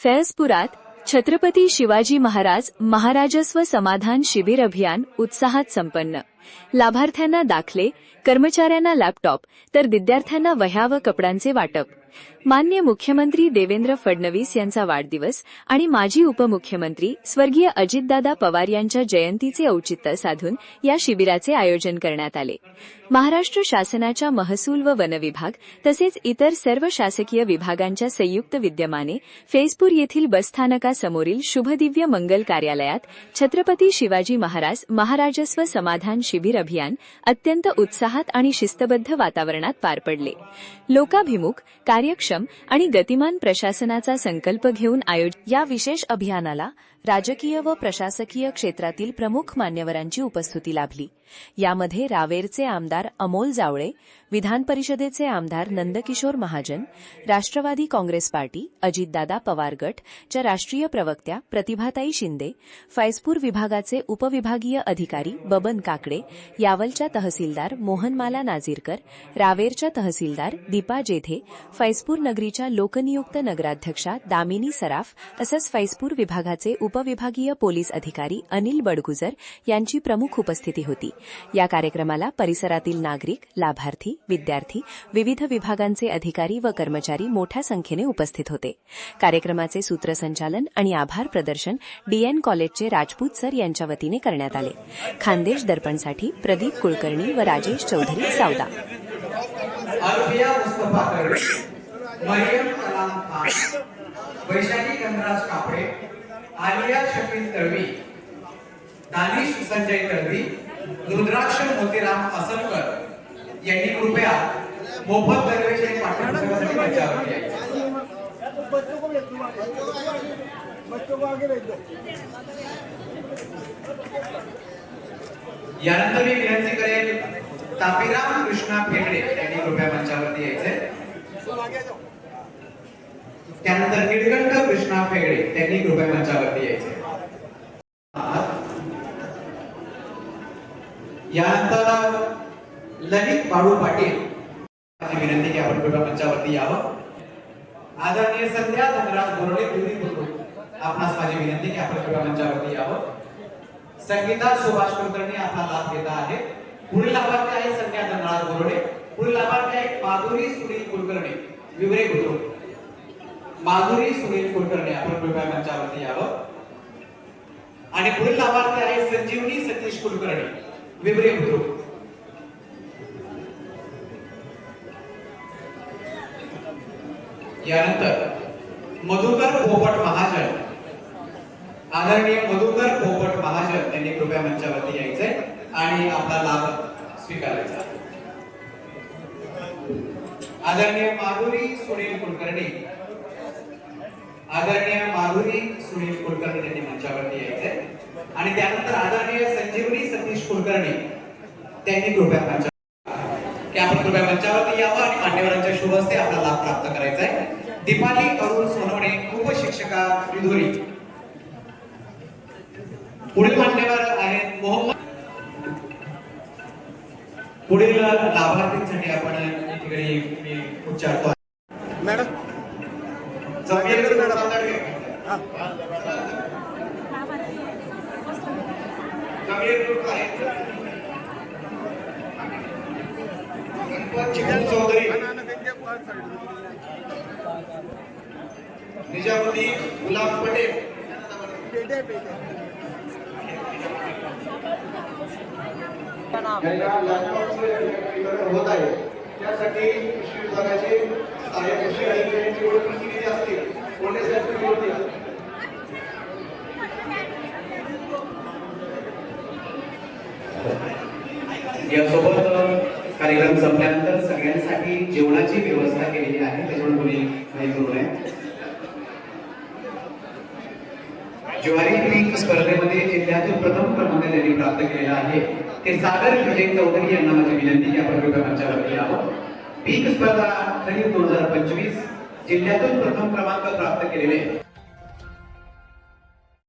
फैजपुरात छत्रपती शिवाजी महाराज महाराजस्व समाधान शिबिर अभियान उत्साहात संपन्न। लाभार्थ्यांना दाखले, कर्मचाऱ्यांना लॅपटॉप तर विद्यार्थ्यांना वह्या व कपड्यांचे वाटप। माननीय मुख्यमंत्री देवेंद्र फडणवीस यांचा वाढदिवस आणि माजी उपमुख्यमंत्री स्वर्गीय अजितदादा पवार यांच्या जयंतीचे औचित्य साधून या शिबिराचे आयोजन करण्यात आले। महाराष्ट्र शासनाच्या महसूल व वन विभाग तसेच इतर सर्व शासकीय विभागांच्या संयुक्त विद्यमाने फैजपूर येथील बसस्थानकासमोरील शुभदिव्य मंगल कार्यालयात छत्रपती शिवाजी महाराज महाराजस्व समाधान शिबिर अभियान अत्यंत उत्साहात आणि शिस्तबद्ध वातावरणात पार पडले। लोकाभिमुख, कार्यक्षम आणि गतिमान प्रशासनाचा संकल्प घेऊन आयोजित या विशेष अभियानाला राजकीय व प्रशासकीय क्षेत्रातील प्रमुख मान्यवरांची उपस्थिती लाभली। यामध्ये रावेरचे आमदार अमोल जावळे, विधान परिषदेचे आमदार नंदकिशोर महाजन, राष्ट्रवादी काँग्रेस पार्टी अजितदादा पवार गट च्या राष्ट्रीय प्रवक्त्या प्रतिभाताई शिंदे, फैजपूर विभागाचे उपविभागीय अधिकारी बबन काकडे, यावलच्या तहसीलदार मोहनमाला नाझीरकर, रावेरच्या तहसीलदार दीपा जेधे, फैजपूर नगरीच्या लोकनियुक्त नगराध्यक्षा दामिनी सराफ तसंच फैजपूर विभागाचे उपविभागीय पोलीस अधिकारी अनिल बडगुजर यांची प्रमुख उपस्थिती होती। या कार्यक्रमाला परिसरातील नागरिक, लाभार्थी, विद्यार्थी, विविध विभागांचे अधिकारी व कर्मचारी मोठ्या संख्येने उपस्थित होते। कार्यक्रमाचे सूत्रसंचालन आणि आभार प्रदर्शन डीएन कॉलेजचे राजपूत सर यांच्या वतीने करण्यात आले। खानदेश दर्पणसाठी प्रदीप कुलकर्णी व राजेश चौधरी सावदा। वैशाली गणराज कापडे, आलिया शकील तळवी, दानिश संजय तळवी, रुद्राक्ष मोतीराम असलकर यांनी कृपया मोफत दरवेळी पाठ्यपुस्तकासाठी मंचावरती यायचे। यानंतर मी विनंती करेन तापीराम कृष्णा फेगडे यांनी कृपया मंचावरती यायचे। त्यानंतर निळकंठ कृष्णा फेगडे त्यांनी कृपया मंचावरती यायचे। यानंतर ललित बाळू पाटील यांनी विनंती की आपण कृपया मंचावरती यावं। आदरणीय संध्या धनराज बोरडे आपणास माझी विनंती की आपण कृपया मंचावरती यावं। संगीता सुभाष कुलकर्णी आपला लाभ घेता आहे। पुढील लाभार्थी आहे संध्या धनराज बोरडे। पुढील लाभार्थी आहे माधुरी सुनील कुलकर्णी विवरे बुद्रुक। माधुरी सुनील कुलकर्णी आपण कृपया मंचावरती यावं। आणि पुढील लाभार्थी आहे संजीवनी सतीश कुलकर्णी विवरे बुद्रुक। यानंतर मधुकर पोपट महाजन, आदरणीय मधुकर पोपट महाजन यांनी कृपया मंचावरती यायचे आणि आपला लाभ स्वीकारायचा। आदरणीय माधुरी सुनील कुलकर्णी, आदरणीय माधुरी सुनील कुलकर्णी यांनी मंचावरती यायचे आणि त्यानंतर आदरणीय संजीवनी सतीश कुलकर्णी त्यांनी कृपया आपण कृपया मंचावरती यावं आणि मान्यवरांच्या शुभ हस्ते आपला लाभ प्राप्त करायचा आहे। दीपाली अरुण सोनवणे उपशिक्षिका विधुरी। पुढील मान्यवर आहेत मोहम्मद। पुढील लाभार्थींसाठी आपण इकडे उच्चारतो मॅडम जमीर मॅडम चौधरी, निजामुद्दीन गुलाम पटेल, होत आहे त्यासाठी कृषी विभागाचे सहाय्यक कृषी अधिकाऱ्यांची ओळख प्रतिनिधी असतील कोणत्यासाठी यासोबत कार्यक्रम संपल्यानंतर सगळ्यांसाठी जेवणाची व्यवस्था केलेली आहे, त्याच्यामुळे कोणी काही करू नये। ज्वारी पीक स्पर्धेमध्ये जिल्ह्यातील प्रथम क्रमांक त्यांनी प्राप्त केलेला आहे ते सागर विजय चौधरी यांना माझी विनंती की आपण कृपया मंचावरती यावं। पीक स्पर्धा खरीप 2025 जिल्ह्यातून प्रथम क्रमांक प्राप्त केलेले